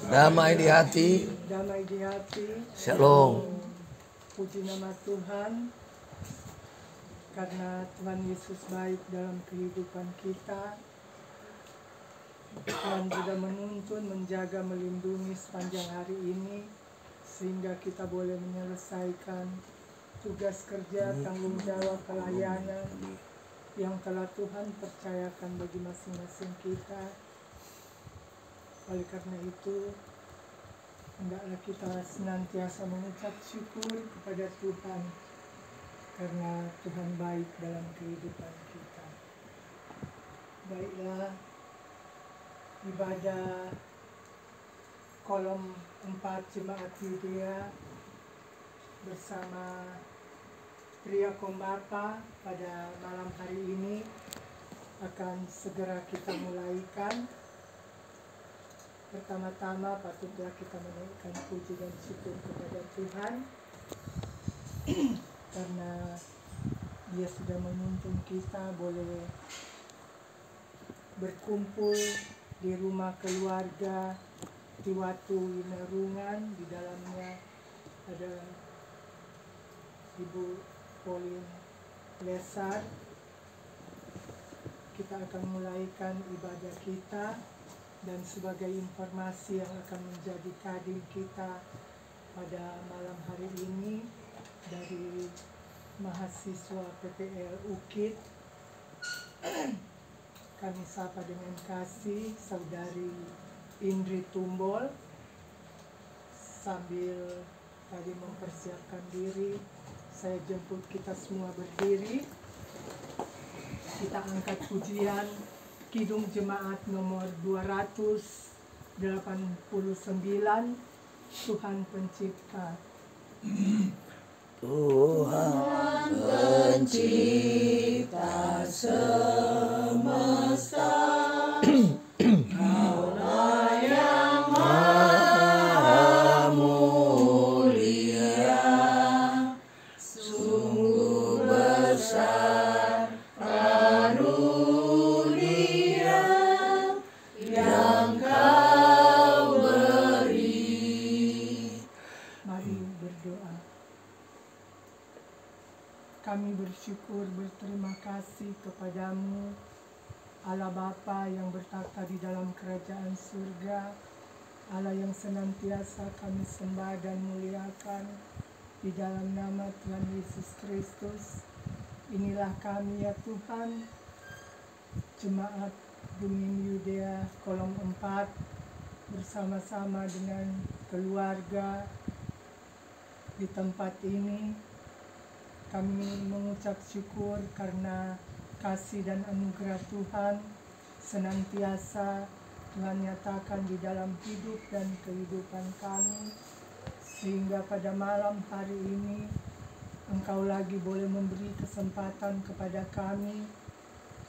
damai di hati, damai di hati. shalom. Puji nama Tuhan, karena Tuhan Yesus baik dalam kehidupan kita. Tuhan sudah menuntun, menjaga, melindungi sepanjang hari ini, sehingga kita boleh menyelesaikan tugas kerja, tanggung jawab, pelayanan yang telah Tuhan percayakan bagi masing-masing kita. Oleh karena itu, hendaklah kita senantiasa mengucap syukur kepada Tuhan, karena Tuhan baik dalam kehidupan kita. Baiklah, ibadah kolom 4 Jemaat Yudea bersama Pria Kombapa pada malam hari ini akan segera kita mulaikan. Pertama-tama patutlah kita menaikkan puji dan syukur kepada Tuhan karena Dia sudah menuntun kita boleh berkumpul di rumah keluarga di waktu Winarungan. Di dalamnya ada Ibu Pauline Lesar. Kita akan mulaikan ibadah kita, dan sebagai informasi yang akan menjadi kadim kita pada malam hari ini dari mahasiswa PPL UKIT, kami sapa dengan kasih Saudari Indri Tumbol. Sambil tadi mempersiapkan diri, saya jemput kita semua berdiri. Kita angkat pujian Kidung Jemaat nomor 289, Tuhan Pencipta. Tuhan Pencipta semesta, Kaulah yang maha mulia, sungguh besar karunia yang Kau beri. Mari berdoa. Kami bersyukur, berterima kasih kepadamu, Allah Bapa yang bertata di dalam kerajaan surga, Allah yang senantiasa kami sembah dan muliakan. Di dalam nama Tuhan Yesus Kristus, inilah kami ya Tuhan, Jemaat Bumi Yudea kolom 4, bersama-sama dengan keluarga di tempat ini. Kami mengucap syukur karena kasih dan anugerah Tuhan senantiasa Tuhan nyatakan di dalam hidup dan kehidupan kami, sehingga pada malam hari ini Engkau lagi boleh memberi kesempatan kepada kami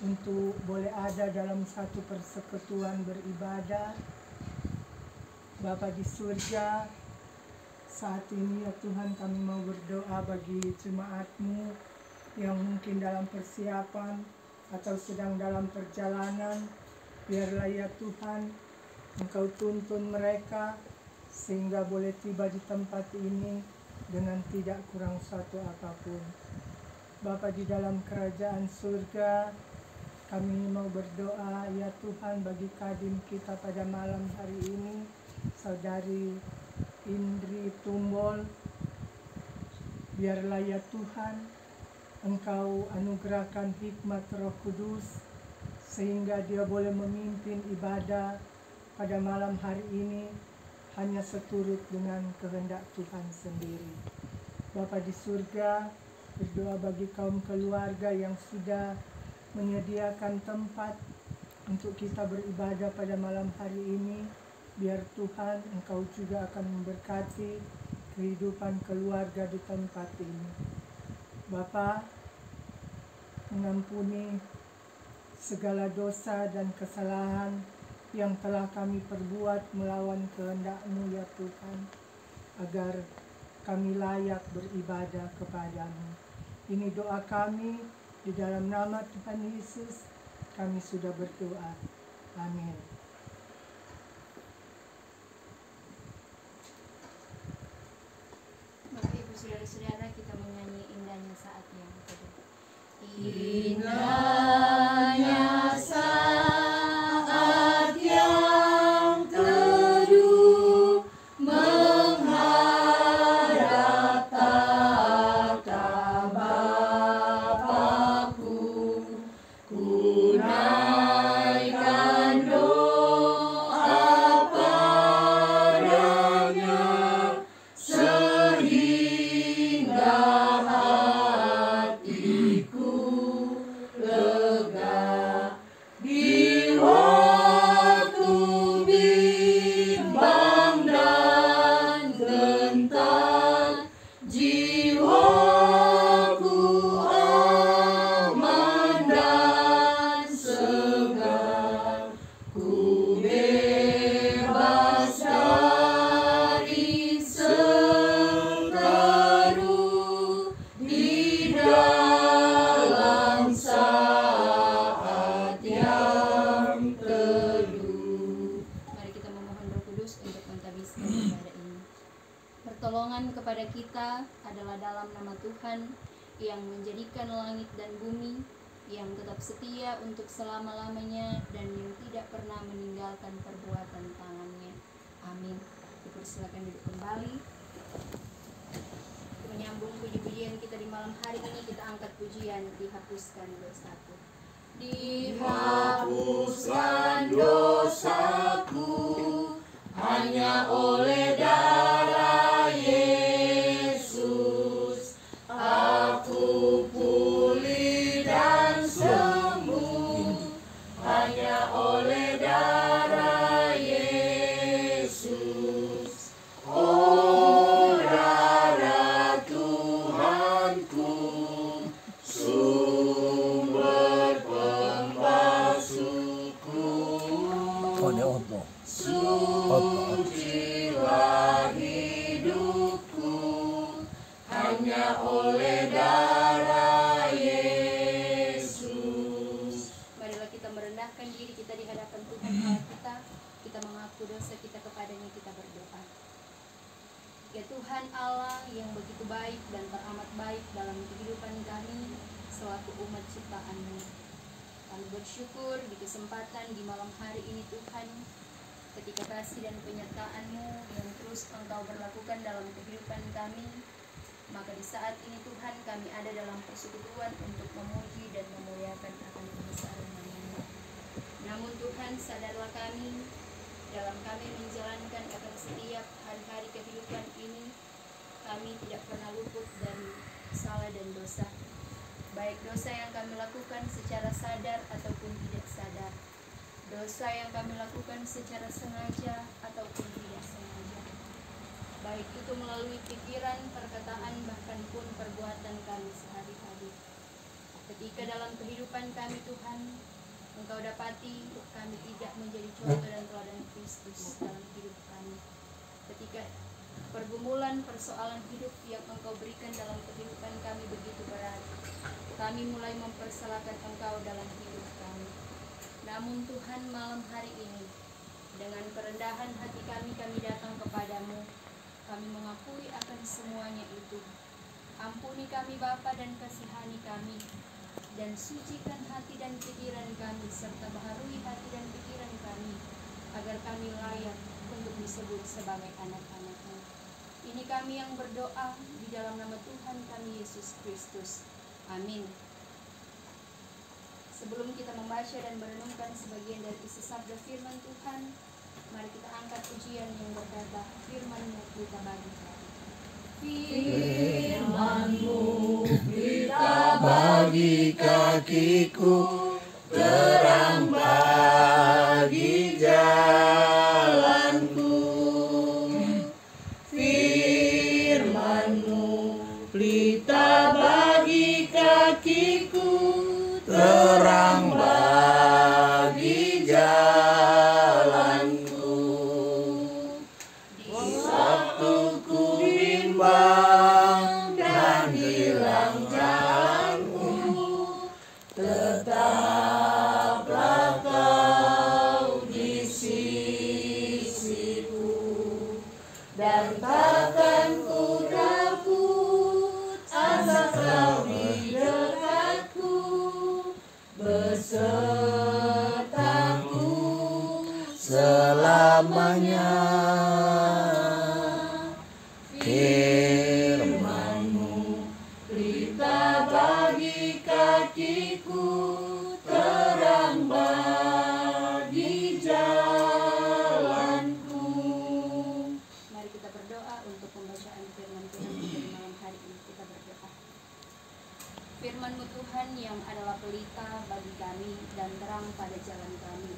untuk boleh ada dalam satu persekutuan beribadah. Bapa di surga, saat ini ya Tuhan, kami mau berdoa bagi jemaat-Mu yang mungkin dalam persiapan atau sedang dalam perjalanan. Biarlah ya Tuhan, Engkau tuntun mereka sehingga boleh tiba di tempat ini dengan tidak kurang satu apapun. Bapa di dalam kerajaan surga, kami mau berdoa ya Tuhan bagi kadim kita pada malam hari ini, Saudari Indri Tumbol. Biarlah ya Tuhan, Engkau anugerahkan hikmat Roh Kudus sehingga dia boleh memimpin ibadah pada malam hari ini hanya seturut dengan kehendak Tuhan sendiri. Bapa di surga, berdoa bagi kaum keluarga yang sudah menyediakan tempat untuk kita beribadah pada malam hari ini. Biar Tuhan, Engkau juga akan memberkati kehidupan keluarga di tempat ini. Bapa, mengampuni segala dosa dan kesalahan yang telah kami perbuat melawan kehendak-Mu ya Tuhan, agar kami layak beribadah kepadamu. Ini doa kami, di dalam nama Tuhan Yesus kami sudah berdoa. Amin. Indahnya saat yang teduh menghadap tahta Bapa-Ku, ku naikkan doa padanya sehingga hatiku lega di waktu bimbang dan gentar. Jiwaku aman dan segar, ku bebas dari seteru di dalam saat yang teduh. Mari kita memohon Roh Kudus untuk mentadbiskan ibadah ini. Pertolongan kepada kita adalah dalam nama Tuhan yang menjadikan langit dan bumi, yang tetap setia untuk selama-lamanya dan yang tidak pernah meninggalkan perbuatan tangannya. Amin. Dipersilakan duduk kembali. Menyambung puji-pujian kita di malam hari ini, kita angkat pujian dihapuskan dosaku. Dihapuskan dosaku hanya oleh darah Yesus. Aku pulih dan sembuh hanya oleh darah Yesus. Oh, darah Tuhanku, sumber pembasuhku, sucilah hidupku hanya oleh darah Yesus. Marilah kita merendahkan diri kita di hadapan Tuhan Allah kita. Kita mengaku dosa kita kepadanya, kita berdoa. Ya Tuhan Allah yang begitu baik dan teramat baik dalam kehidupan kami selaku umat ciptaan-Mu. Kami bersyukur di kesempatan di malam hari ini Tuhan, ketika kasih dan penyertaan-Mu yang terus Engkau berlakukan dalam kehidupan kami, maka di saat ini Tuhan kami ada dalam persekutuan untuk memuji dan memuliakan akan kebesaran nama-Mu. Namun Tuhan, sadarlah kami dalam kami menjalankan akan setiap hari-hari kehidupan ini, kami tidak pernah luput dari salah dan dosa, baik dosa yang kami lakukan secara sadar ataupun tidak sadar, dosa yang kami lakukan secara sengaja ataupun tidak sengaja, baik itu melalui pikiran, perkataan, bahkan pun perbuatan kami sehari-hari. Ketika dalam kehidupan kami Tuhan, Engkau dapati kami tidak menjadi contoh dan teladan Kristus dalam hidup kami. Ketika pergumulan persoalan hidup yang Engkau berikan dalam kehidupan kami begitu berat, kami mulai mempersalahkan Engkau dalam hidup kami. Namun Tuhan, malam hari ini dengan kerendahan hati kami datang kepadamu. Kami mengakui akan semuanya itu. Ampuni kami Bapa dan kasihani kami, dan sucikan hati dan pikiran kami, serta baharui hati dan pikiran kami, agar kami layak untuk disebut sebagai anak-anak-Mu. Ini kami yang berdoa di dalam nama Tuhan kami Yesus Kristus. Amin. Sebelum kita membaca dan merenungkan sebagian dari isi sabda firman Tuhan, mari kita angkat pujian yang berkata, firman-Mu kita bagi kami. Firman-Mu pelita bagi kakiku, terang bagi jalanku. Firman-Mu pelita bagi kakiku, terang bagi jalanku. Di waktuku bimbang dan hilang jalanku, tetaplah Kau di sisiku, dan takkan ku takut asal Kau di dekatku. hanya firman-Mu, pelita bagi kakiku, terang bagi jalanku. Mari kita berdoa untuk pembacaan firman Tuhan di malam hari ini. Kita berdoa. Firman-Mu Tuhan yang adalah pelita bagi kami dan terang pada jalan kami.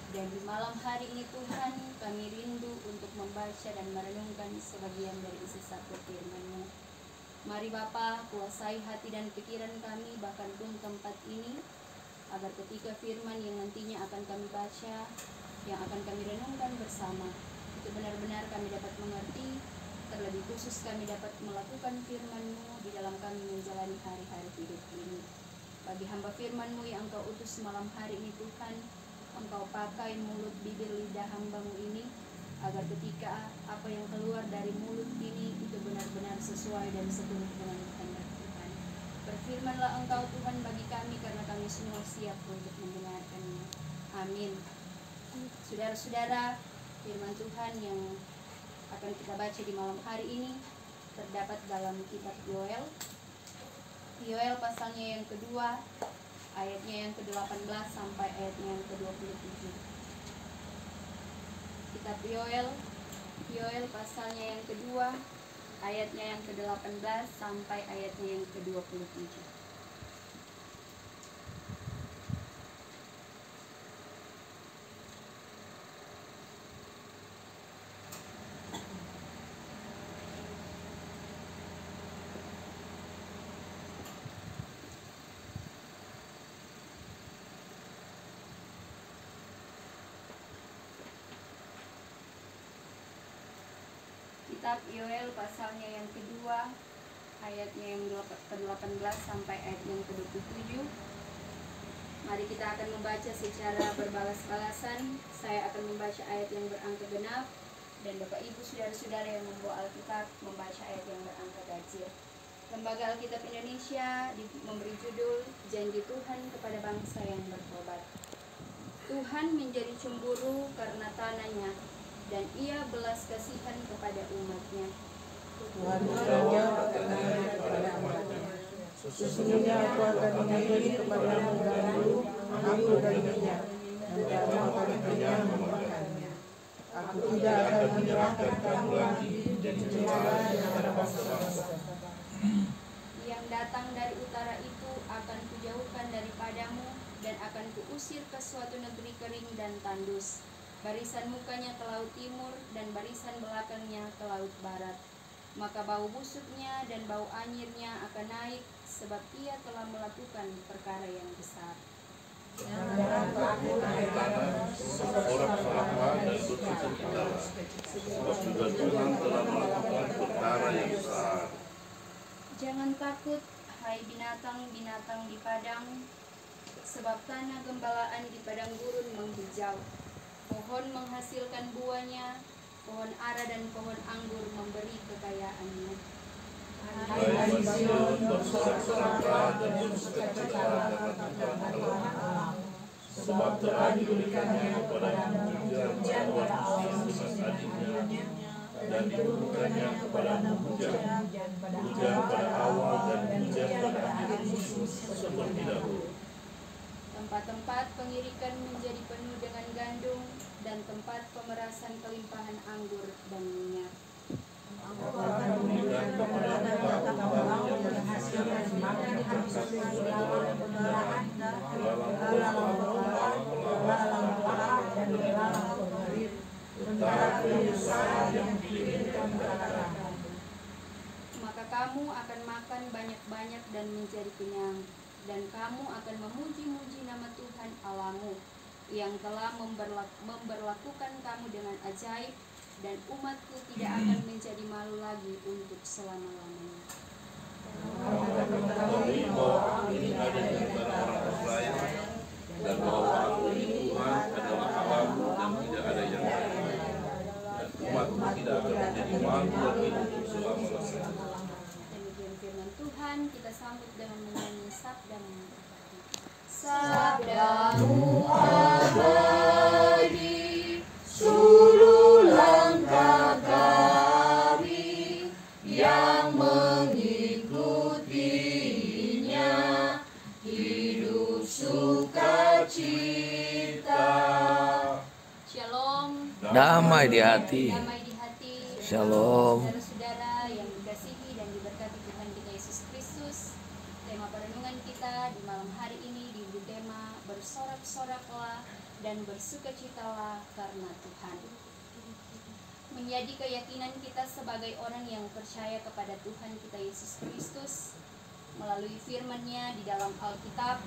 Dan di malam hari ini Tuhan, kami rindu untuk membaca dan merenungkan sebagian dari isi sabda firman-Mu. Mari Bapa, kuasai hati dan pikiran kami, bahkan pun tempat ini, agar ketika firman yang nantinya akan kami baca, yang akan kami renungkan bersama, itu benar-benar kami dapat mengerti, terlebih khusus kami dapat melakukan firman-Mu di dalam kami menjalani hari-hari hidup ini. Bagi hamba firman-Mu yang Engkau utus malam hari ini Tuhan, Engkau pakai mulut bibir lidah hamba-Mu ini, agar ketika apa yang keluar dari mulut ini itu benar-benar sesuai dan seturut dengan kehendak Tuhan. Berfirmanlah Engkau Tuhan bagi kami, karena kami semua siap untuk mendengarkannya. Amin. Saudara-saudara, firman Tuhan yang akan kita baca di malam hari ini terdapat dalam kitab Yoel. Yoel pasalnya yang kedua, ayatnya yang ke-18 sampai ayatnya yang ke-27. Kitab Yoel pasalnya yang kedua, ayatnya yang ke-18 sampai ayatnya yang ke-27. Kitab Yoel pasalnya yang kedua, ayatnya yang ke-18 sampai ayat yang ke-27. Mari kita akan membaca secara berbalas-balasan. Saya akan membaca ayat yang berangka genap, dan Bapak Ibu saudara-saudara yang membawa Alkitab membaca ayat yang berangka ganjil. Lembaga Alkitab Indonesia memberi judul Janji Tuhan kepada Bangsa yang Bertobat. Tuhan menjadi cemburu karena tanahnya, dan Ia belas kasihan kepada umat-Nya. Tuhan menjawab pertanyaannya kepada umat-Nya. Sesungguhnya aku akan mengirim kepadamu gandum, aku dan minyak, dan kamu akan kenyang memakannya. Aku tidak akan menyerahkan kamu lagi menjadi jemaah di antara bangsa-bangsa. Yang datang dari utara itu akan kujauhkan daripadamu, dan akan kuusir ke suatu negeri kering dan tandus. Barisan mukanya ke laut timur, dan barisan belakangnya ke laut barat. Maka bau busuknya dan bau anyirnya akan naik, sebab ia telah melakukan perkara yang besar. Sorak-soraklah dan bersukacitalah, sebab juga Tuhan telah melakukan perkara yang besar. Jangan takut, hai binatang-binatang di padang, sebab tanah gembalaan di padang gurun menghijau. Pohon menghasilkan buahnya, pohon ara dan pohon anggur memberi kekayaannya. Hai Sion, bersorak-soraklah dan bersukacitalah karena Tuhan Allah, sebab telah diberikannya kepadamu hujan pada awal musim adiknya, dan diberikannya kepadamu hujan pada awal dan hujan pada akhir musim seperti dahulu. Tempat-tempat pengirikan menjadi penuh dengan gandum, dan tempat pemerasan kelimpahan anggur dan minyak. Aku akan memberikan kepadamu kaum yang menghasilkan makan habis segala kendaraan dan belalang pengerit, tentara besar yang dikirimkan ke arah. Maka kamu akan makan banyak-banyak dan menjadi kenyang, dan kamu akan memuji-muji nama Tuhan Allahmu, yang telah memberlakukan kamu dengan ajaib, dan umatku tidak akan menjadi malu lagi untuk selama-lamanya. Kamu akan mengetahui bahwa aku ini ada di antara orang Israel, dan bahwa aku ini Tuhan adalah Allahmu, dan tidak ada yang lain. Dan umatku tidak akan menjadi malu lagi untuk selama-lamanya. Demikian firman Tuhan, kita sambut dengan menyanyi sabda-Mu. Sabda-Mu abadi, seluruh damai di hati. damai di hati. Shalom. Saudara-saudara yang dikasihi dan diberkati Tuhan kita Yesus Kristus, tema perenungan kita di malam hari ini diberi tema bersorak-soraklah dan bersukacitalah karena Tuhan. Menjadi keyakinan kita sebagai orang yang percaya kepada Tuhan kita Yesus Kristus melalui firman-Nya di dalam Alkitab,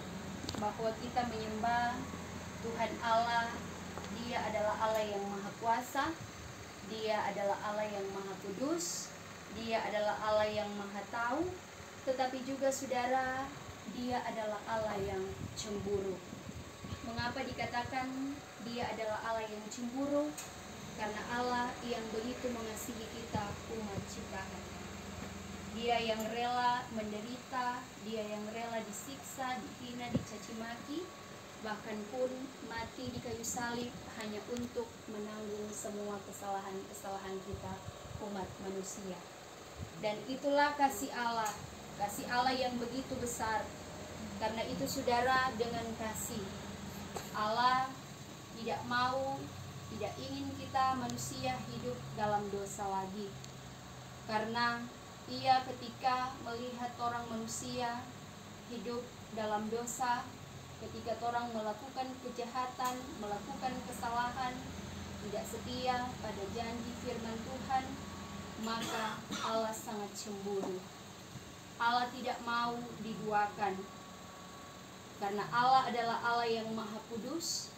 bahwa kita menyembah Tuhan Allah. Dia adalah Allah yang Maha Kuasa, Dia adalah Allah yang Maha Kudus, Dia adalah Allah yang Maha Tahu, tetapi juga saudara, Dia adalah Allah yang cemburu. Mengapa dikatakan Dia adalah Allah yang cemburu? Karena Allah yang begitu mengasihi kita, umat ciptaan. Dia yang rela menderita, Dia yang rela disiksa, dihina, dicaci maki, bahkan pun mati di kayu salib hanya untuk menanggung semua kesalahan-kesalahan kita, umat manusia. Dan itulah kasih Allah yang begitu besar. Karena itu saudara, dengan kasih Allah tidak ingin kita manusia hidup dalam dosa lagi. Karena Ia ketika melihat orang manusia hidup dalam dosa, ketika orang melakukan kejahatan, melakukan kesalahan, tidak setia pada janji firman Tuhan, maka Allah sangat cemburu. Allah tidak mau diduakan. Karena Allah adalah Allah yang Maha Kudus,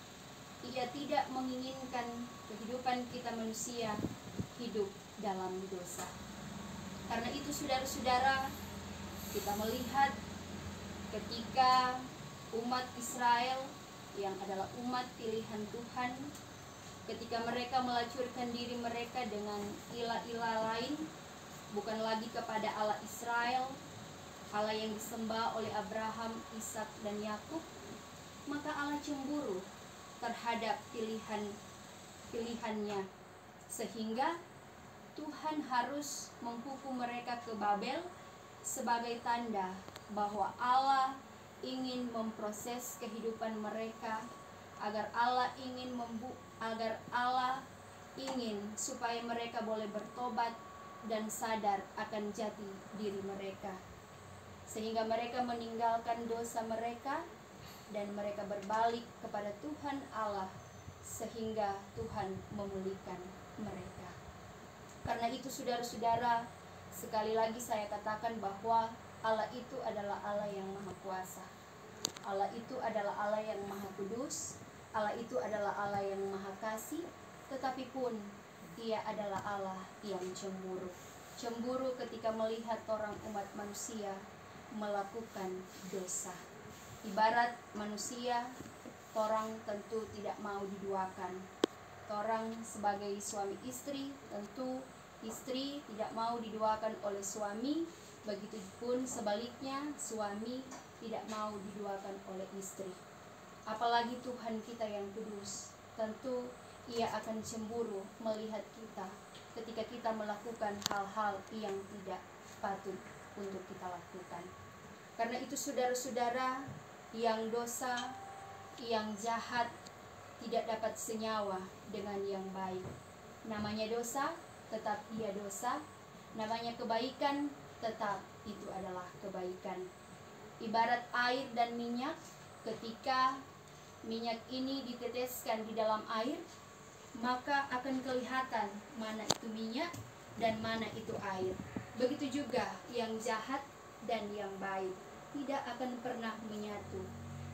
Ia tidak menginginkan kehidupan kita manusia hidup dalam dosa. Karena itu saudara-saudara, kita melihat ketika umat Israel yang adalah umat pilihan Tuhan, ketika mereka melacurkan diri mereka dengan ilah-ilah lain, bukan lagi kepada Allah Israel, Allah yang disembah oleh Abraham, Ishak, dan Yakub, maka Allah cemburu terhadap pilihannya, sehingga Tuhan harus menghukum mereka ke Babel sebagai tanda bahwa Allah ingin memproses kehidupan mereka, agar Allah ingin supaya mereka boleh bertobat dan sadar akan jati diri mereka, sehingga mereka meninggalkan dosa mereka dan mereka berbalik kepada Tuhan Allah, sehingga Tuhan memulihkan mereka. Karena itu saudara-saudara, sekali lagi saya katakan bahwa Allah itu adalah Allah yang Maha Kuasa. Allah itu adalah Allah yang Maha Kudus. Allah itu adalah Allah yang Maha Kasih. Tetapi pun Ia adalah Allah yang cemburu. Cemburu ketika melihat orang umat manusia melakukan dosa. Ibarat manusia, orang tentu tidak mau diduakan. Orang sebagai suami istri, tentu istri tidak mau diduakan oleh suami. Begitupun sebaliknya, suami tidak mau diduakan oleh istri. Apalagi Tuhan kita yang kudus, tentu Ia akan cemburu melihat kita ketika kita melakukan hal-hal yang tidak patut untuk kita lakukan. Karena itu saudara-saudara, yang dosa, yang jahat tidak dapat senyawa dengan yang baik. Namanya dosa, tetap ia dosa. Namanya kebaikan, tetap itu adalah kebaikan. Ibarat air dan minyak, ketika minyak ini diteteskan di dalam air, maka akan kelihatan mana itu minyak dan mana itu air. Begitu juga yang jahat dan yang baik tidak akan pernah menyatu.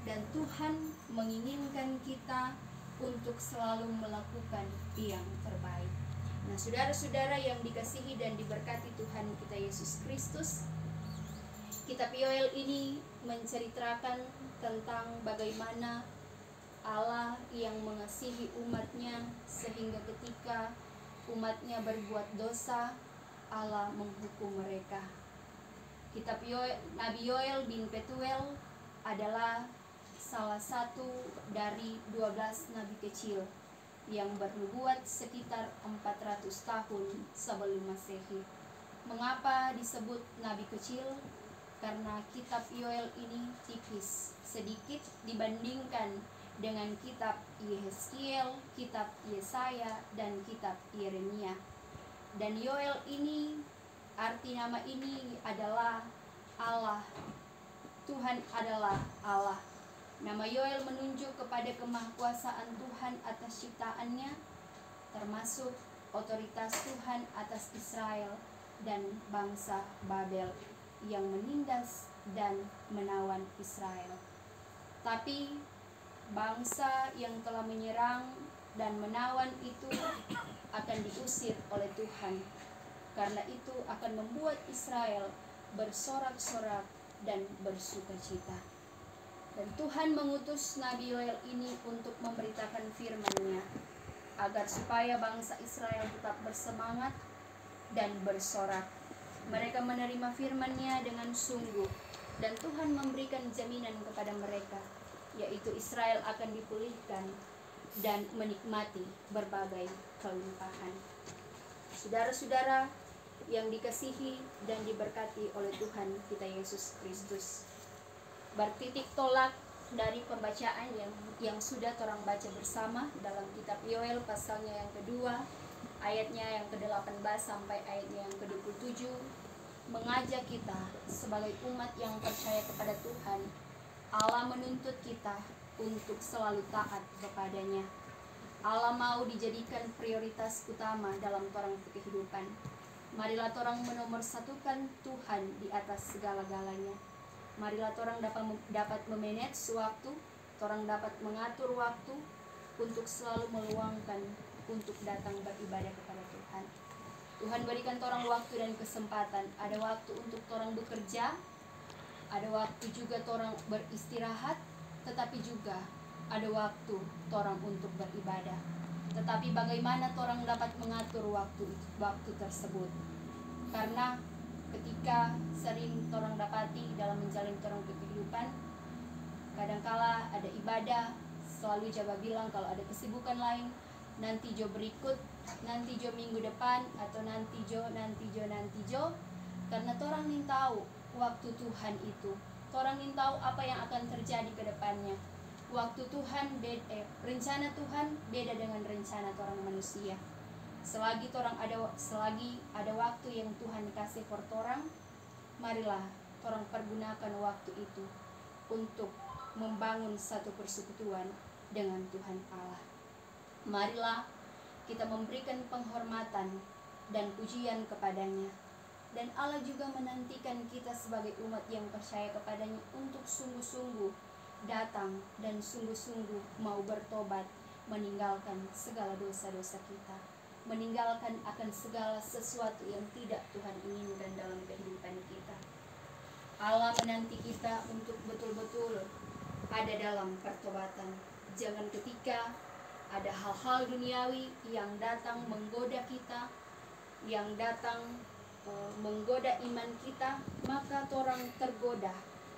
Dan Tuhan menginginkan kita untuk selalu melakukan yang terbaik. Nah, saudara-saudara yang dikasihi dan diberkati Tuhan kita Yesus Kristus, kitab Yoel ini menceritakan tentang bagaimana Allah yang mengasihi umatnya, sehingga ketika umatnya berbuat dosa, Allah menghukum mereka. Kitab Nabi Yoel bin Petuel adalah salah satu dari 12 nabi kecil yang bernubuat sekitar 400 tahun sebelum Masehi. Mengapa disebut nabi kecil? Karena kitab Yoel ini tipis, sedikit dibandingkan dengan kitab Yehezkiel, kitab Yesaya, dan kitab Yeremia. Dan Yoel ini, arti nama ini adalah Allah. Tuhan adalah Allah. Nama Yoel menunjuk kepada kemahakuasaan Tuhan atas ciptaannya, termasuk otoritas Tuhan atas Israel dan bangsa Babel yang menindas dan menawan Israel. Tapi bangsa yang telah menyerang dan menawan itu akan diusir oleh Tuhan. Karena itu akan membuat Israel bersorak-sorak dan bersukacita. Dan Tuhan mengutus Nabi Yoel ini untuk memberitakan firman-Nya, agar supaya bangsa Israel tetap bersemangat dan bersorak. Mereka menerima firman-Nya dengan sungguh, dan Tuhan memberikan jaminan kepada mereka, yaitu Israel akan dipulihkan dan menikmati berbagai kelimpahan. Saudara-saudara yang dikasihi dan diberkati oleh Tuhan kita Yesus Kristus, bertitik tolak dari pembacaan yang sudah orang baca bersama dalam kitab Yoel pasalnya yang kedua, ayatnya yang ke-18 sampai ayatnya yang ke-27, mengajak kita sebagai umat yang percaya kepada Tuhan. Allah menuntut kita untuk selalu taat kepadanya. Allah mau dijadikan prioritas utama dalam torang kehidupan. Marilah torang menomorsatukan Tuhan di atas segala-galanya. Marilah torang dapat memanage waktu, torang dapat mengatur waktu untuk selalu meluangkan untuk datang beribadah kepada Tuhan. Tuhan berikan torang waktu dan kesempatan. Ada waktu untuk torang bekerja, ada waktu juga torang beristirahat, tetapi juga ada waktu torang untuk beribadah. Tetapi bagaimana torang dapat mengatur waktu tersebut? Karena ketika sering torang dapati dalam menjalani torang kehidupan, kadangkala ada ibadah, selalu Jawa bilang kalau ada kesibukan lain, nanti jo berikut, nanti jo minggu depan, atau nanti jo, karena torang ingin tahu waktu Tuhan itu, torang ingin tahu apa yang akan terjadi ke depannya. Waktu Tuhan rencana Tuhan beda dengan rencana torang manusia. Selagi ada waktu yang Tuhan kasih for torang, marilah torang pergunakan waktu itu untuk membangun satu persekutuan dengan Tuhan Allah. Marilah kita memberikan penghormatan dan pujian kepadanya. Dan Allah juga menantikan kita sebagai umat yang percaya kepadanya untuk sungguh-sungguh datang dan sungguh-sungguh mau bertobat, meninggalkan segala dosa-dosa kita, meninggalkan akan segala sesuatu yang tidak Tuhan inginkan dalam kehidupan kita. Allah menanti kita untuk betul-betul ada dalam pertobatan. Jangan ketika ada hal-hal duniawi yang datang menggoda kita, yang datang menggoda iman kita, maka torang tergoda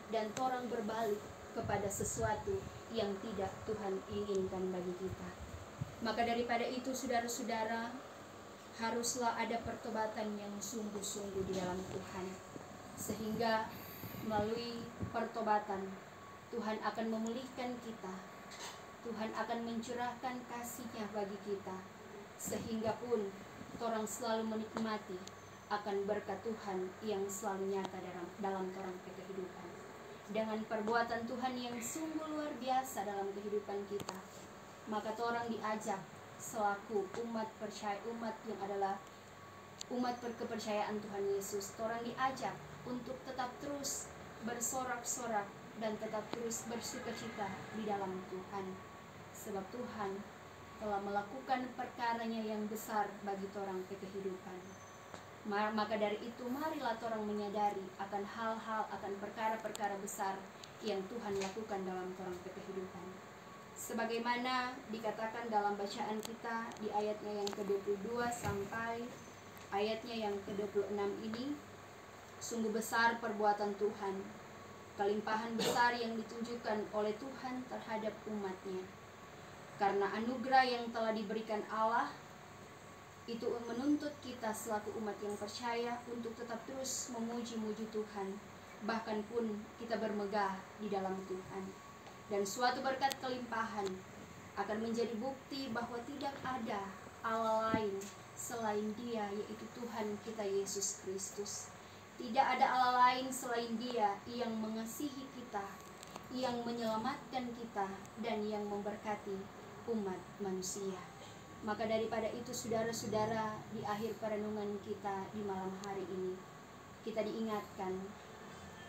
dan torang berbalik kepada sesuatu yang tidak Tuhan inginkan bagi kita. Maka daripada itu, saudara-saudara, haruslah ada pertobatan yang sungguh-sungguh di dalam Tuhan, sehingga melalui pertobatan Tuhan akan memulihkan kita, Tuhan akan mencurahkan kasih-Nya bagi kita, sehingga pun torang selalu menikmati akan berkat Tuhan yang selalu nyata dalam torang kehidupan. Dengan perbuatan Tuhan yang sungguh luar biasa dalam kehidupan kita, maka torang diajak selaku umat yang adalah umat kepercayaan Tuhan Yesus, torang diajak untuk tetap terus bersorak-sorak dan tetap terus bersukacita di dalam Tuhan, sebab Tuhan telah melakukan perkara-Nya yang besar bagi torang kehidupan. Maka dari itu, marilah torang menyadari akan hal-hal, akan perkara-perkara besar yang Tuhan lakukan dalam torang kehidupan. Sebagaimana dikatakan dalam bacaan kita di ayatnya yang ke-22 sampai ayatnya yang ke-26 ini, sungguh besar perbuatan Tuhan, kelimpahan besar yang ditunjukkan oleh Tuhan terhadap umat-Nya. Karena anugerah yang telah diberikan Allah, itu menuntut kita selaku umat yang percaya untuk tetap terus memuji-muji Tuhan, bahkan pun kita bermegah di dalam Tuhan. Dan suatu berkat kelimpahan akan menjadi bukti bahwa tidak ada Allah lain selain Dia, yaitu Tuhan kita Yesus Kristus. Tidak ada Allah lain selain Dia yang mengasihi kita, yang menyelamatkan kita, dan yang memberkati umat manusia. Maka daripada itu, saudara-saudara, di akhir perenungan kita di malam hari ini, kita diingatkan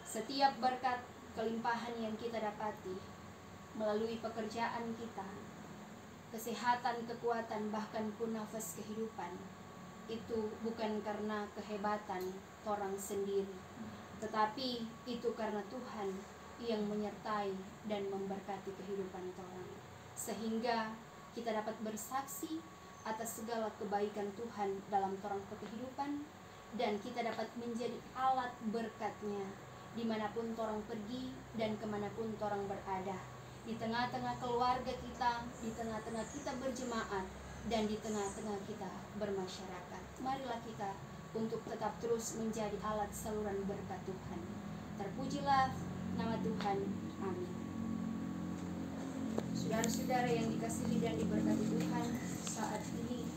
setiap berkat kelimpahan yang kita dapati melalui pekerjaan kita, kesehatan, kekuatan, bahkan pun nafas kehidupan, itu bukan karena kehebatan orang sendiri, tetapi itu karena Tuhan yang menyertai dan memberkati kehidupan orang, sehingga kita dapat bersaksi atas segala kebaikan Tuhan dalam orang kehidupan, dan kita dapat menjadi alat berkat-Nya dimanapun orang pergi dan kemanapun orang berada, di tengah-tengah keluarga kita, di tengah-tengah kita berjemaat, dan di tengah-tengah kita bermasyarakat. Marilah kita untuk tetap terus menjadi alat saluran berkat Tuhan. Terpujilah nama Tuhan. Amin. Saudara-saudara yang dikasihi dan diberkati Tuhan, saat ini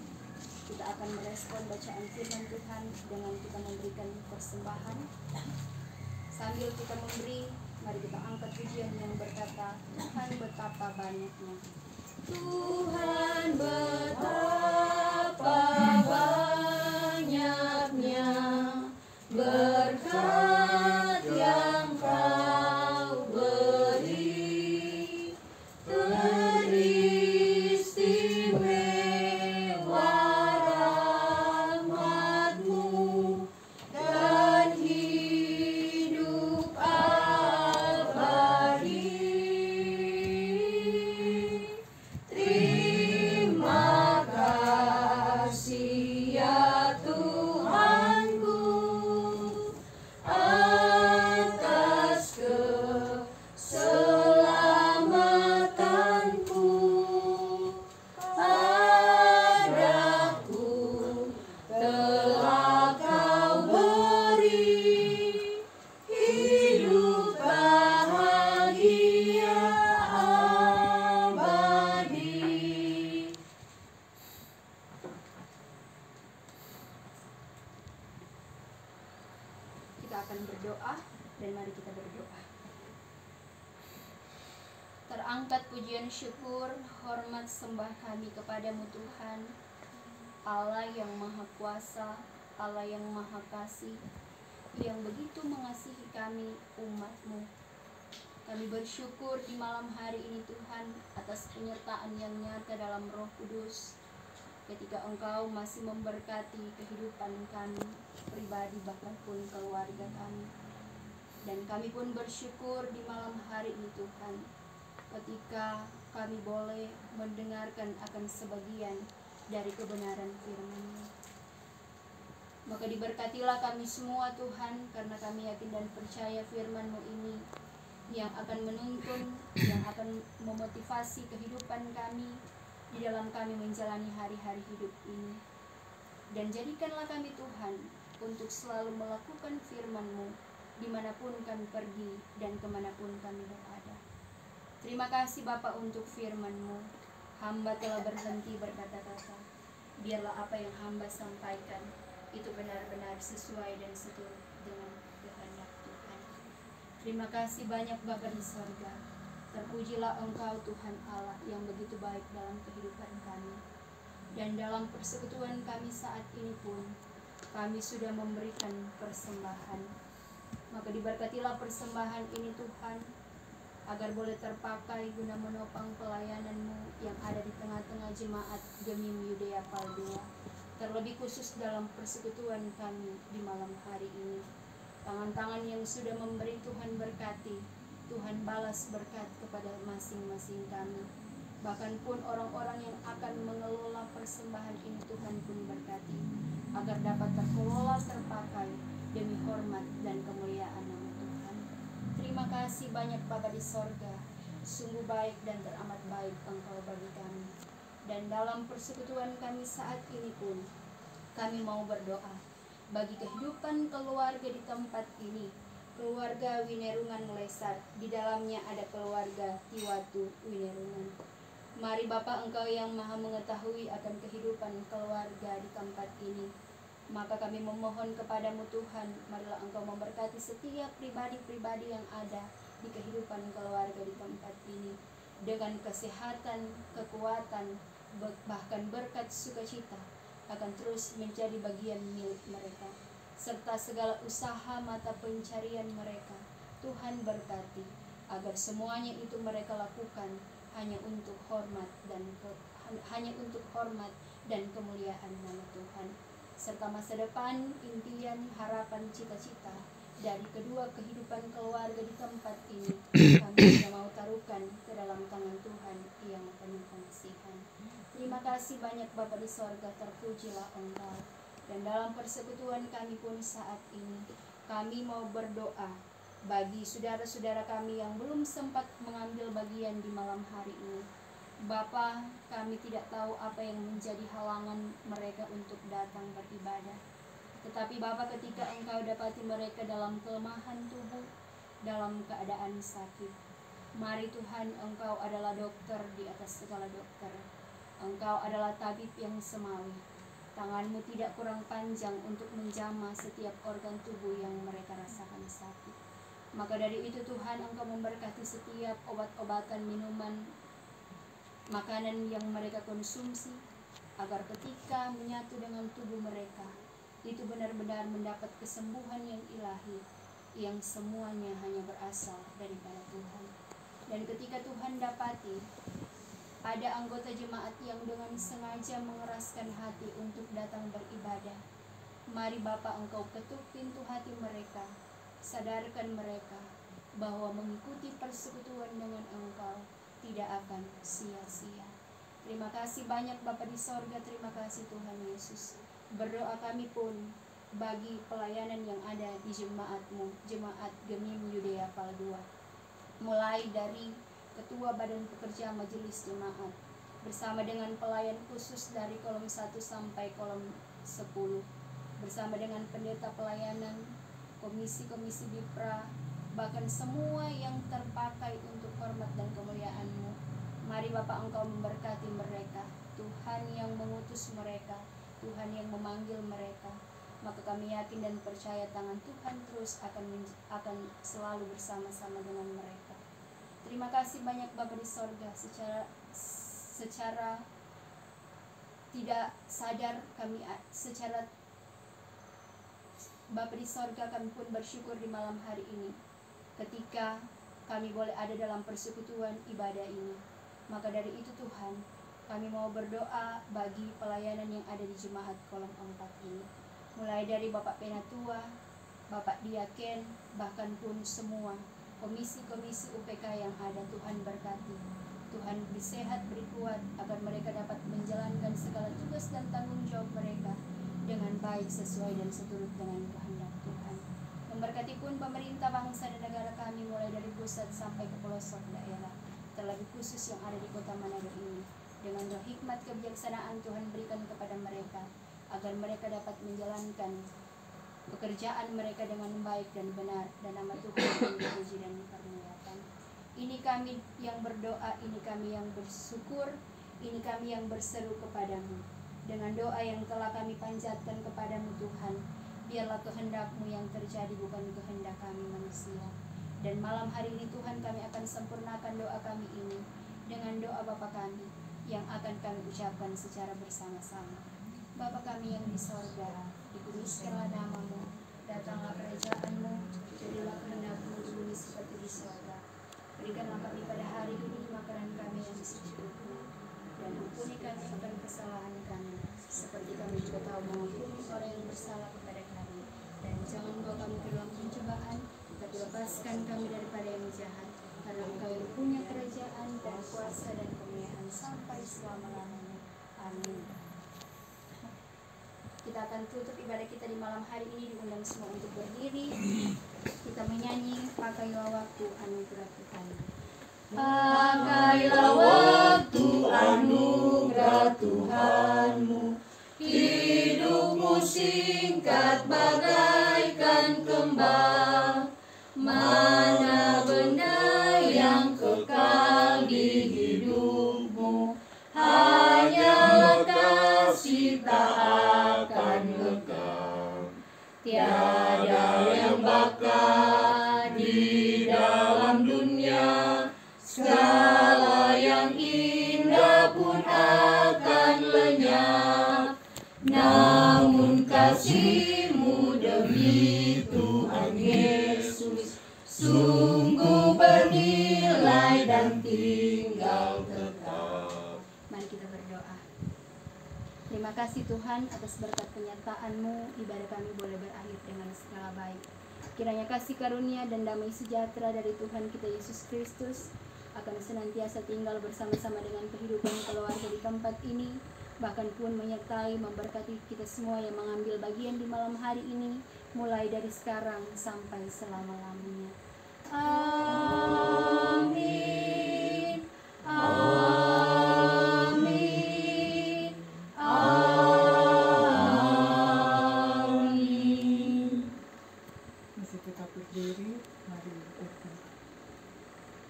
kita akan merespon bacaan firman Tuhan dengan kita memberikan persembahan. Sambil kita memberi, mari kita angkat pujian yang berkata, Tuhan betapa banyaknya. Tuhan betapa banyaknya berkat yang Kau beri, teristimewa rahmat-Mu dan hidup abadi. Terima kasih ya Tuhanku atas keselamatanku. Padaku telah Kau beri hidup bahagia abadi. Kita akan berdoa, dan mari kita berdoa. Terangkat pujian syukur, hormat, sembah kami kepadamu Tuhan, Allah yang Maha Kuasa, Allah yang Maha Kasih, yang begitu mengasihi kami umat-Mu. Kami bersyukur di malam hari ini Tuhan atas penyertaan yang nyata dalam Roh Kudus, ketika Engkau masih memberkati kehidupan kami pribadi, bahkan pun keluarga kami. Dan kami pun bersyukur di malam hari ini Tuhan, ketika kami boleh mendengarkan akan sebagian dari kebenaran firman-Mu. Maka diberkatilah kami semua Tuhan, karena kami yakin dan percaya firman-Mu ini yang akan menuntun, yang akan memotivasi kehidupan kami di dalam kami menjalani hari-hari hidup ini. Dan jadikanlah kami Tuhan untuk selalu melakukan firman-Mu dimanapun kami pergi dan kemanapun kami berada. Terima kasih Bapa untuk firman-Mu. Hamba telah berhenti berkata-kata. Biarlah apa yang hamba sampaikan itu benar-benar sesuai dan seturut dengan kehendak Tuhan. Terima kasih banyak Bapa di sorga. Terpujilah Engkau Tuhan Allah yang begitu baik dalam kehidupan kami. Dan dalam persekutuan kami saat ini pun, kami sudah memberikan persembahan. Maka diberkatilah persembahan ini Tuhan, agar boleh terpakai guna menopang pelayanan-Mu yang ada di tengah-tengah jemaat Gemim Yudea Paldea, terlebih khusus dalam persekutuan kami di malam hari ini. Tangan-tangan yang sudah memberi Tuhan berkati, Tuhan balas berkat kepada masing-masing kami. Bahkan pun orang-orang yang akan mengelola persembahan ini Tuhan pun berkati, agar dapat terkelola terpakai demi hormat dan kemuliaan nama Tuhan. Terima kasih banyak Bapa di sorga, sungguh baik dan teramat baik Engkau bagi kami. Dan dalam persekutuan kami saat ini pun, kami mau berdoa bagi kehidupan keluarga di tempat ini, keluarga Winerungan Lesat, di dalamnya ada keluarga Tiwatu Winerungan. Mari Bapa, Engkau yang maha mengetahui akan kehidupan keluarga di tempat ini. Maka kami memohon kepadamu Tuhan, marilah Engkau memberkati setiap pribadi-pribadi yang ada di kehidupan keluarga di tempat ini, dengan kesehatan, kekuatan, bahkan berkat sukacita akan terus menjadi bagian milik mereka, serta segala usaha mata pencarian mereka. Tuhan berkati, agar semuanya itu mereka lakukan hanya untuk hormat dan kemuliaan nama Tuhan, serta masa depan, impian, harapan, cita-cita dari kedua kehidupan keluarga di tempat ini kami juga mau taruhkan ke dalam tangan Tuhan yang penuh pengasihan. Terima kasih banyak Bapa di sorga, terpujilah Engkau. Dan dalam persekutuan kami pun saat ini, kami mau berdoa bagi saudara-saudara kami yang belum sempat mengambil bagian di malam hari ini. Bapa, kami tidak tahu apa yang menjadi halangan mereka untuk datang beribadah. Tetapi Bapa, ketika Engkau dapati mereka dalam kelemahan tubuh, dalam keadaan sakit, mari Tuhan, Engkau adalah dokter di atas segala dokter. Engkau adalah tabib yang semawi. Tangan-Mu tidak kurang panjang untuk menjamah setiap organ tubuh yang mereka rasakan sakit. Maka dari itu Tuhan, Engkau memberkati setiap obat-obatan, minuman, makanan yang mereka konsumsi, agar ketika menyatu dengan tubuh mereka, itu benar-benar mendapat kesembuhan yang ilahi, yang semuanya hanya berasal daripada Tuhan. Dan ketika Tuhan dapati ada anggota jemaat yang dengan sengaja mengeraskan hati untuk datang beribadah, mari Bapa, Engkau ketuk pintu hati mereka, sadarkan mereka bahwa mengikuti persekutuan dengan Engkau tidak akan sia-sia. Terima kasih banyak Bapa di sorga, terima kasih Tuhan Yesus. Berdoa kami pun bagi pelayanan yang ada di jemaat-Mu, Jemaat Gemim Yudea Pal 2, mulai dari Ketua Badan Pekerja Majelis Jemaat, bersama dengan pelayan khusus dari kolom 1 sampai kolom 10, bersama dengan pendeta pelayanan, komisi-komisi Bipra, bahkan semua yang terpakai untuk hormat dan kemuliaan-Mu. Mari Bapa, Engkau memberkati mereka, Tuhan yang mengutus mereka, Tuhan yang memanggil mereka. Maka kami yakin dan percaya tangan Tuhan terus akan selalu bersama-sama dengan mereka. Terima kasih banyak Bapa di sorga, secara tidak sadar kami, secara Bapa di sorga, kami pun bersyukur di malam hari ini ketika kami boleh ada dalam persekutuan ibadah ini. Maka dari itu Tuhan, kami mau berdoa bagi pelayanan yang ada di jemaat kolom 4 ini, mulai dari Bapak Penatua, Bapak Diaken, bahkan pun semua komisi-komisi UPK yang ada. Tuhan berkati, Tuhan beri sehat, beri kuat, agar mereka dapat menjalankan segala tugas dan tanggung jawab mereka dengan baik, sesuai dan seturut dengan kehendak Tuhan. Memberkati pun pemerintah bangsa dan negara kami, mulai dari pusat sampai ke pelosok daerah, terlebih khusus yang ada di kota Manado ini. Dengan roh hikmat kebijaksanaan Tuhan berikan kepada mereka, agar mereka dapat menjalankan pekerjaan mereka dengan baik dan benar, dan nama Tuhan dipuji dan dipermuliakan. Ini kami yang berdoa, ini kami yang bersyukur, ini kami yang berseru kepadamu. Dengan doa yang telah kami panjatkan kepadamu Tuhan, biarlah kehendak-Mu yang terjadi, bukan kehendak kami manusia. Dan malam hari ini Tuhan, kami akan sempurnakan doa kami ini dengan doa Bapa kami yang akan kami ucapkan secara bersama-sama. Bapa kami yang di sorga, dikuduskanlah nama-Mu, datanglah kerajaan-Mu, jadilah kehendak-Mu di bumi seperti di sorga. Berikanlah kami pada hari ini makanan kami yang secukupnya, dan ampuni kami akan kesalahan kami, seperti kami juga tahu mengampuni orang yang bersalah kepada kami. Dan jangan bawa kami ke dalam pencobaan, tapi lepaskan kami daripada yang jahat, karena Engkau yang punya kerajaan dan kuasa dan kemuliaan sampai selama-lamanya. Amin. Kita akan tutup ibadah kita di malam hari ini, diundang semua untuk berdiri. Kita menyanyi Pakailah Waktu Anugerah Tuhan. Pakailah waktu anugerah Tuhan-Mu, hidupmu singkat bagaikan kembang. Mana benda yang kekal di hidupmu, Tiada yang bakal di dalam dunia, segala yang indah pun akan lenyap. Namun kasih-Mu demi Tuhan Yesus sungguh bernilai dan tinggal tetap. Mari kita berdoa. Terima kasih Tuhan atas berkat penyertaan-Mu, ibadah kami boleh berakhir dengan segala baik. Kiranya kasih karunia dan damai sejahtera dari Tuhan kita Yesus Kristus akan senantiasa tinggal bersama-sama dengan kehidupan keluarga di tempat ini, bahkan pun menyertai memberkati kita semua yang mengambil bagian di malam hari ini, mulai dari sekarang sampai selama-lamanya. Amin. Amin. Amin. Masih tetap berdiri, mari berdoa.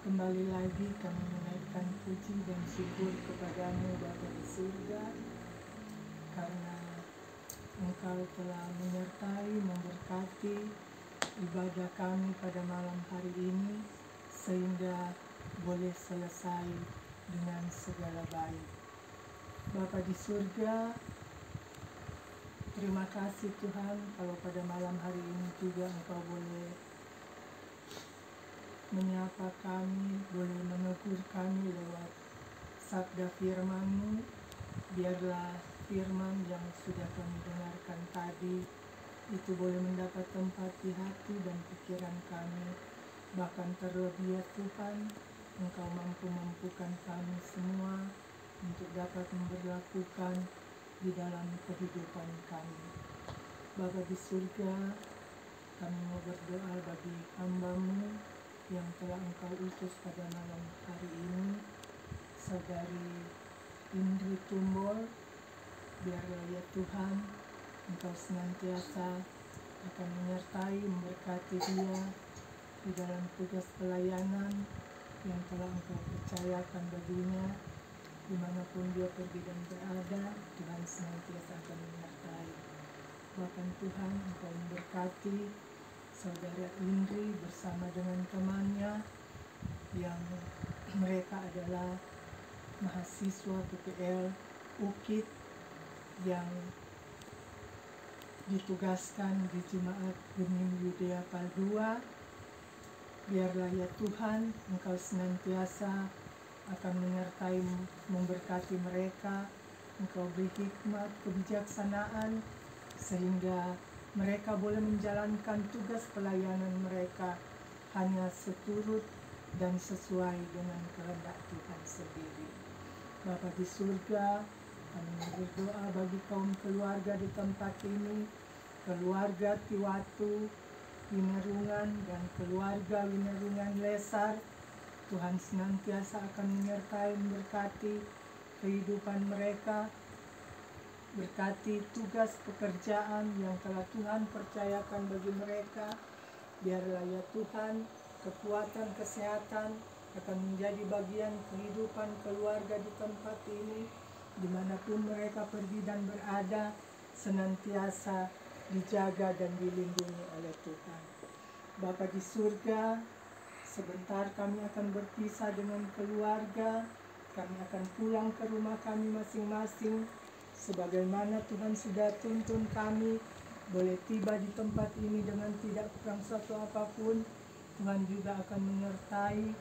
Kembali lagi kami menaikkan puji dan syukur kepada-Mu Bapa di surga, karena Engkau telah menyertai, memberkati ibadah kami pada malam hari ini, sehingga boleh selesai dengan segala baik. Bapa di surga, terima kasih Tuhan kalau pada malam hari ini juga Engkau boleh menyapa kami, boleh menegur kami lewat sabda firman-Mu. Biarlah firman yang sudah kami dengarkan tadi itu boleh mendapat tempat di hati dan pikiran kami. Bahkan terlebih ya Tuhan, Engkau mampu-mampukan kami semua untuk dapat memberlakukan di dalam kehidupan kami. Bapa di surga, kami mau berdoa bagi hamba-Mu yang telah Engkau utus pada malam hari ini, saudari Indri Tumbol. Biarlah ya Tuhan, Engkau senantiasa akan menyertai, memberkati dia di dalam tugas pelayanan yang telah Engkau percayakan baginya. Dimanapun dia pergi dan berada, Tuhan senantiasa akan menyertai. Bahkan Tuhan, Engkau memberkati saudara Indri bersama dengan temannya yang mereka adalah mahasiswa PPL UKIT yang ditugaskan di Jemaat Bening Yudea Paldua. Biarlah ya Tuhan, Engkau senantiasa akan menyertai, memberkati mereka. Engkau beri hikmat, kebijaksanaan, sehingga mereka boleh menjalankan tugas pelayanan mereka hanya seturut dan sesuai dengan kehendak Tuhan sendiri. Bapa di surga, kami berdoa bagi kaum keluarga di tempat ini, keluarga Tiwatu Winerungan dan keluarga Winerungan Lesar. Tuhan senantiasa akan menyertai, memberkati kehidupan mereka, berkati tugas pekerjaan yang telah Tuhan percayakan bagi mereka. Biarlah ya Tuhan, kekuatan, kesehatan akan menjadi bagian kehidupan keluarga di tempat ini. Dimanapun mereka pergi dan berada, senantiasa dijaga dan dilindungi oleh Tuhan. Bapa di surga, sebentar kami akan berpisah dengan keluarga. Kami akan pulang ke rumah kami masing-masing. Sebagaimana Tuhan sudah tuntun kami, boleh tiba di tempat ini dengan tidak kurang suatu apapun. Tuhan juga akan menyertai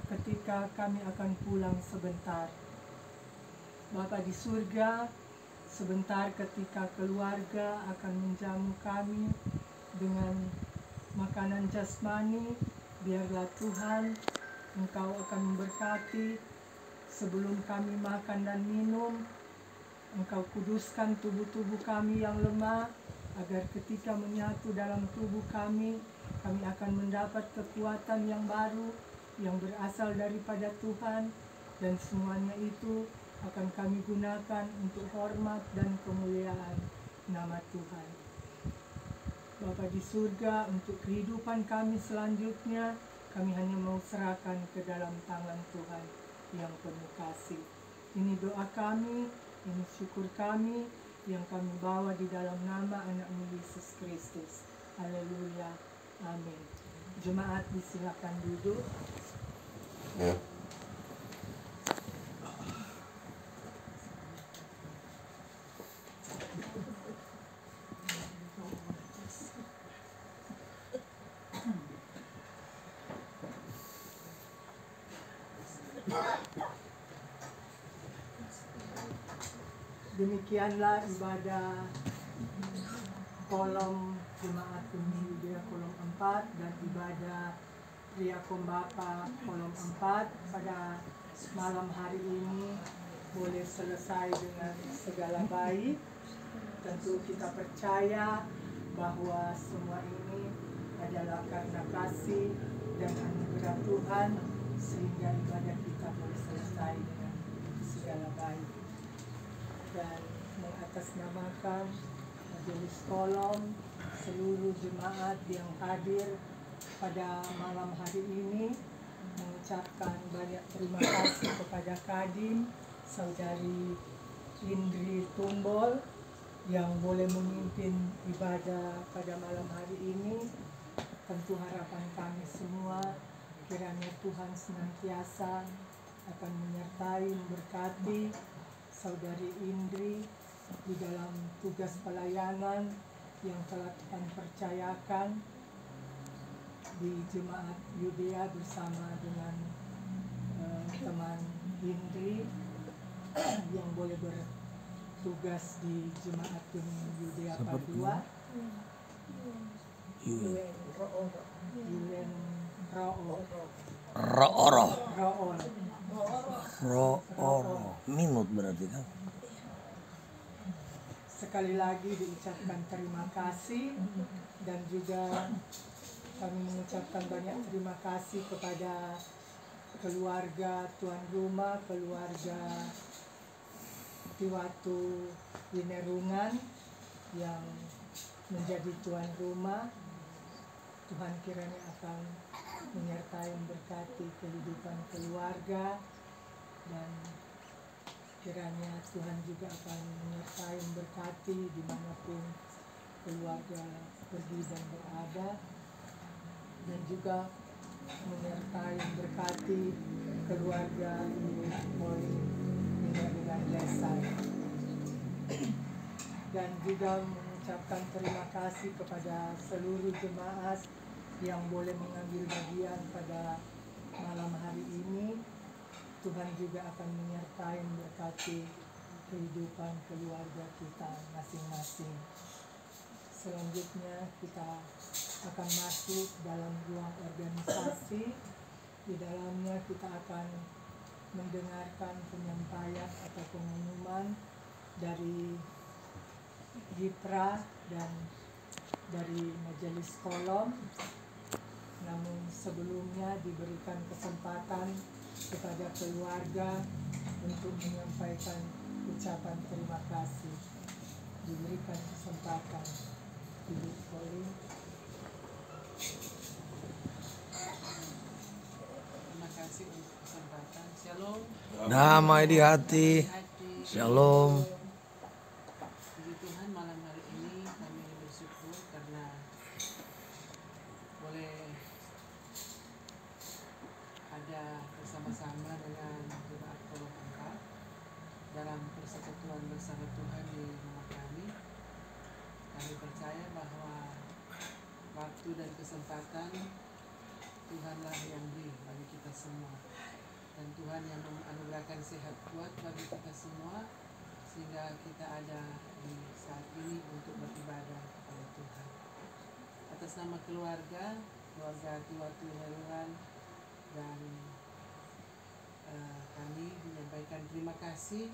ketika kami akan pulang sebentar. Bapa di surga, sebentar ketika keluarga akan menjamu kami dengan makanan jasmani, biarlah Tuhan, Engkau akan memberkati sebelum kami makan dan minum. Engkau kuduskan tubuh-tubuh kami yang lemah, agar ketika menyatu dalam tubuh kami akan mendapat kekuatan yang baru, yang berasal daripada Tuhan, dan semuanya itu akan kami gunakan untuk hormat dan kemuliaan nama Tuhan. Bapa di surga, untuk kehidupan kami selanjutnya, kami hanya mau serahkan ke dalam tangan Tuhan yang penuh kasih. Ini doa kami, ini syukur kami, yang kami bawa di dalam nama anak-Mu Yesus Kristus. Haleluya. Amin. Jemaat disilakan duduk. Demikianlah ibadah kolom Jemaat Bumi Yudea kolom 4 dan ibadah Pria Kombapa kolom 4 pada malam hari ini boleh selesai dengan segala baik. Tentu kita percaya bahwa semua ini adalah karena kasih dan anugerah Tuhan sehingga ibadah kita boleh selesai dengan segala baik. Dan mengatasnamakan majelis kolom, seluruh jemaat yang hadir pada malam hari ini, mengucapkan banyak terima kasih kepada Kadim, Saudari Indri Tumbol yang boleh memimpin ibadah pada malam hari ini. Tentu harapan kami semua kiranya Tuhan senantiasa akan menyertai, memberkati Saudari Indri di dalam tugas pelayanan yang telah Tuhan percayakan di Jemaat Yudea bersama dengan teman Indri yang boleh bertugas di Jemaat Yudea Padua. Ro'oro minut berarti kan. Sekali lagi diucapkan terima kasih dan juga kami mengucapkan banyak terima kasih kepada keluarga tuan rumah, keluarga Tiwatu Winerungan yang menjadi tuan rumah. Tuhan kiranya akan menyertai memberkati kehidupan keluarga dan kiranya Tuhan juga akan menyertai memberkati dimanapun keluarga pergi dan berada, dan juga menyertai memberkati keluarga Ibu Mori dengan lesan, dan juga mengucapkan terima kasih kepada seluruh jemaat yang boleh mengambil bagian pada malam hari ini. Tuhan juga akan menyertai memberkati kehidupan keluarga kita masing-masing. Selanjutnya kita akan masuk dalam ruang organisasi. Di dalamnya kita akan mendengarkan penyampaian atau pengumuman dari Gipra dan dari majelis kolom. Namun sebelumnya diberikan kesempatan kepada keluarga untuk menyampaikan ucapan terima kasih. Diberikan kesempatan. Ibu Poli. Terima kasih untuk kesempatan. Shalom. Damai di hati. Shalom. Puji Tuhan, malam hari ini kami bersyukur karena boleh ada bersama-sama dengan jemaat kolom 4 dalam persekutuan bersama Tuhan di rumah kami. Kami percaya bahwa waktu dan kesempatan Tuhanlah yang beri bagi kita semua, dan Tuhan yang menganugerahkan sehat kuat bagi kita semua sehingga kita ada di saat ini untuk beribadah kepada Tuhan. Atas nama keluarga Tiwatu Winerungan dan kami menyampaikan terima kasih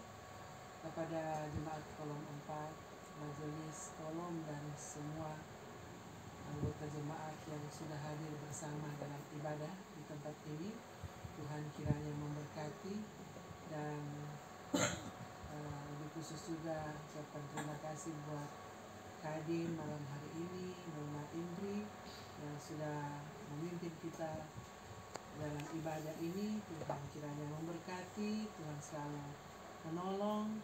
kepada jemaat kolom 4, majelis kolom, dan semua anggota jemaat yang sudah hadir bersama dalam ibadah di tempat ini. Tuhan kiranya memberkati, dan lebih khusus juga ucapkan terima kasih buat Kadim malam hari ini, Mama Indri yang sudah memimpin kita dalam ibadah ini. Tuhan kiranya memberkati, Tuhan selalu menolong,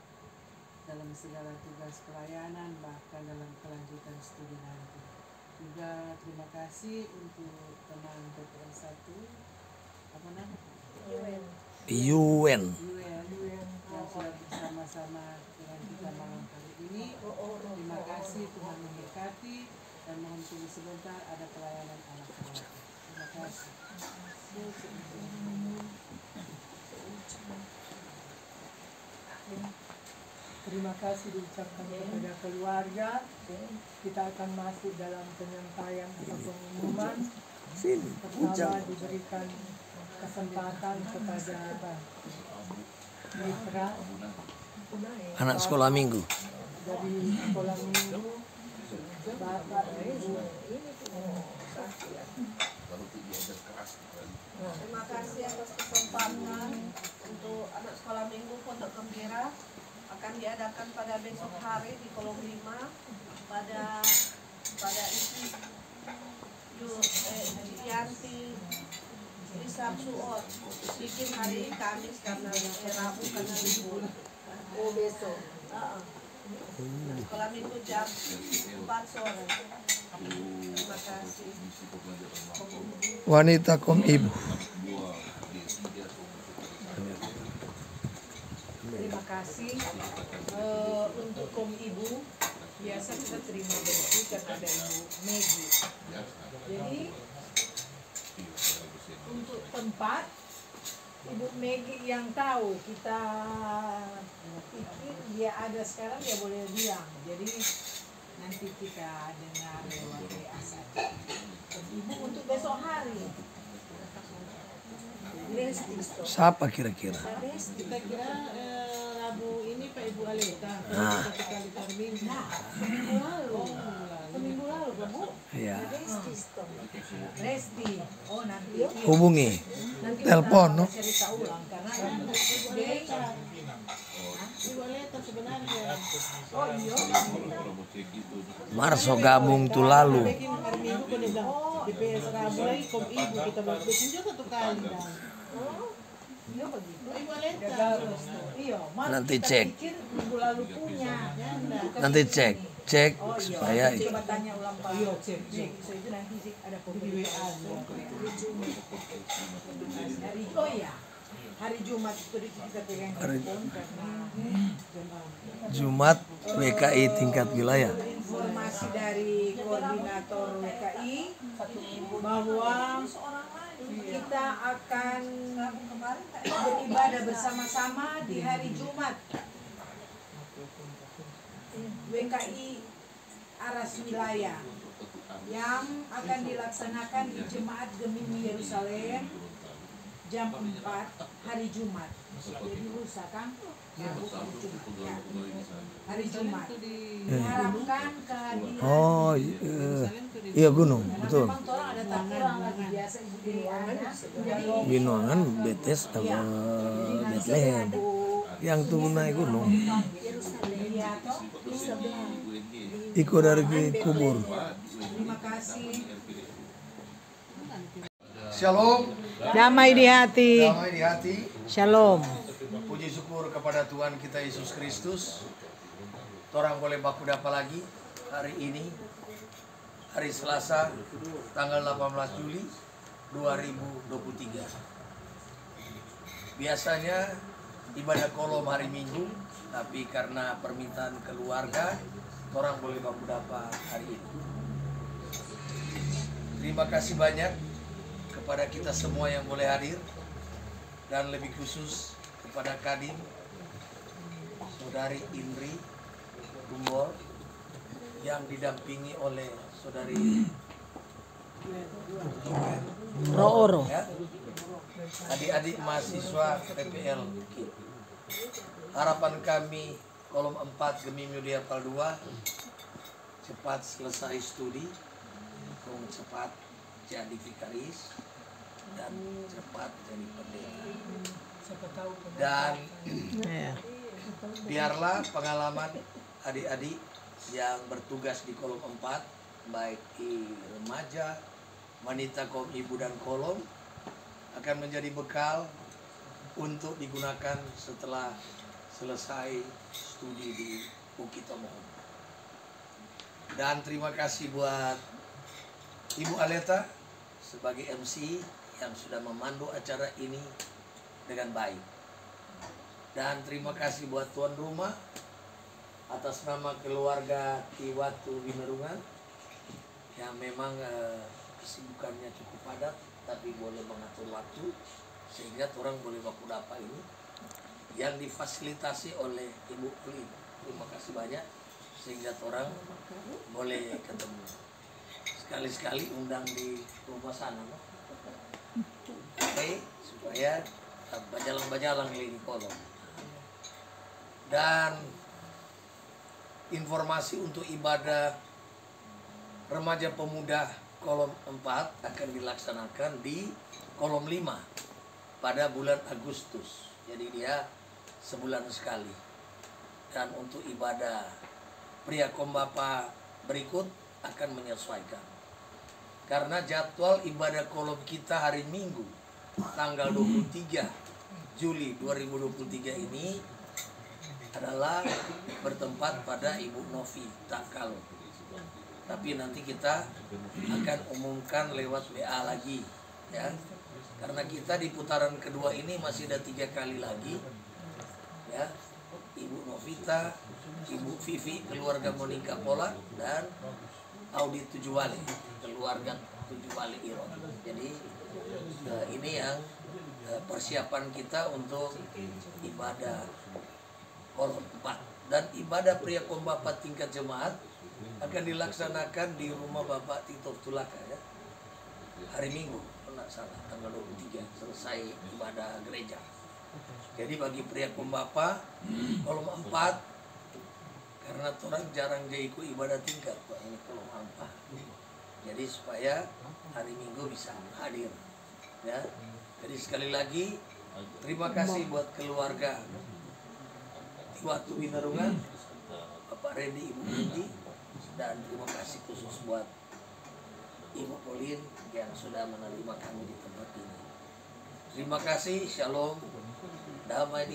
dalam segala tugas pelayanan, bahkan dalam kelanjutan studi nanti. Juga terima kasih untuk teman PPL 1, apa nama? UN. UN yang sudah bersama-sama dengan kita malam kali ini. Terima kasih, Tuhan memberkati, dan mohon tunggu sebentar ada pelayanan anak-anak. Terima kasih. Terima kasih diucapkan kepada keluarga. Kita akan masuk dalam penyampaian atau pengumuman. Pertama diberikan kesempatan kepada mitra Anak sekolah minggu. dari sekolah minggu, Bapak Ibu. Terima kasih atas kesempatan untuk anak sekolah minggu Pondok Gembira akan diadakan pada besok hari di Kolom 5 pada isi Yanti Lisa Suot bikin hari Kamis karena Rabu karena libur. Oh besok. Sekolah minggu jam 4 sore. Terima kasih. Wanita Kom Ibu. Terima kasih. Untuk Kom Ibu biasa kita terima bersih kepada Ibu Megi. Jadi untuk tempat Ibu Megi yang tahu kita pikir dia ada sekarang dia boleh bilang. Jadi nanti kita dengar lewat WA saja. Ibu untuk besok hari. Siapa kira-kira? Kita kira Rabu ini Pak Ibu Aleta. Nah. Satu kali per minggu. Minggu lalu. Seminggu lalu, Bu. Ya. Resti. Oh nanti. Hubungi. Nanti Telepon, no? kita cerita ulang karena Ibu Aleta sebenarnya. oh iya. Marso gabung tuh lalu. Bikin hari Minggu kau dia bilang DPS Rabu lagi Kom Ibu kita bikin juga satu kali dah. Iya begitu. Ibu Aleta. Iya, Mas, Nanti kita cek. pikir minggu lalu punya. Nanti cek Oh iya, supaya coba tanya ulang Pak. Iya, cek. So itu nanti sih ada Di WA. oh iya. Hari Jumat itu kita pegang handphone karena Jumat WKI tingkat wilayah. informasi dari koordinator WKI bahwa kita akan beribadah bersama-sama di hari Jumat. WKI Aras Wilayah yang akan dilaksanakan di Jemaat Gemini Yerusalem jam 4 hari Jumat. Jadi lusa kan? Rabu hari Jumat. Ya. Hari Jumat. Diharapkan kehadiran. Oh, iya gunung, Karena betul. memang orang ada takuran lagi biasa ibu dewana. Jadi Binuangan Betes sama Bethlehem. Yang tuh naik gunung. Yerusalem atau di sebelah. Iko dari kubur. Terima kasih. Shalom, Damai di hati. damai di hati. Shalom. Puji syukur kepada Tuhan kita Yesus Kristus. Orang boleh baku dapa lagi hari ini, hari Selasa, tanggal 18 Juli 2023. Biasanya ibadah kolom hari Minggu, tapi karena permintaan keluarga, orang boleh baku dapa hari ini. Terima kasih banyak kepada kita semua yang boleh hadir, dan lebih khusus kepada Kadin Saudari Indri Gumbor yang didampingi oleh Saudari Rooro. ya, adik-adik mahasiswa PPL. Harapan kami kolom 4 Gemi Mulia Pal 2 cepat selesai studi, cepat jadi vikaris, dan cepat jadi pendeta. Dan biarlah pengalaman adik-adik yang bertugas di kolom 4, baik di remaja, wanita Kom Ibu dan kolom, akan menjadi bekal untuk digunakan setelah selesai studi di Bukit Tomohon. Dan terima kasih buat Ibu Aleta sebagai MC yang sudah memandu acara ini dengan baik. Dan terima kasih buat tuan rumah atas nama keluarga Tiwatu Winerungan yang memang kesibukannya cukup padat, tapi boleh mengatur waktu sehingga orang boleh baku dapa ini yang difasilitasi oleh Ibu Peli. Terima kasih banyak sehingga orang boleh ketemu. Sekali-sekali undang di rumah sana, oke, supaya bajalang-bajalang ini kolom. Dan informasi untuk ibadah remaja pemuda kolom 4 akan dilaksanakan di kolom 5 pada bulan Agustus. Jadi dia sebulan sekali. Dan untuk ibadah pria kombapa berikut akan menyesuaikan. Karena jadwal ibadah kolom kita hari Minggu tanggal 23 Juli 2023 ini adalah bertempat pada Ibu Novi Takalo. Tapi nanti kita akan umumkan lewat WA lagi, ya. Karena kita di putaran kedua ini masih ada 3 kali lagi, ya. Ibu Novita, Ibu Vivi, keluarga Monica Pola, dan Audi Tujuwali, keluarga Tujuwali Iron. Jadi ini yang persiapan kita untuk ibadah kolom 4. Dan ibadah pria kombapa tingkat jemaat akan dilaksanakan di rumah Bapak Tito Tulaka, ya. Hari Minggu, tidak salah, tanggal 23 selesai ibadah gereja. Jadi bagi pria kombapa kolom 4, karena orang jarang jaiku ibadah tingkat, Pak, ini kolom 4. Jadi supaya hari Minggu bisa hadir, ya. Jadi sekali lagi terima kasih buat keluarga Tiwatu Winerungan, Bapak Randy, Ibu Randy, dan terima kasih khusus buat Ibu Pauline yang sudah menerima kami di tempat ini. Terima kasih, shalom, damai di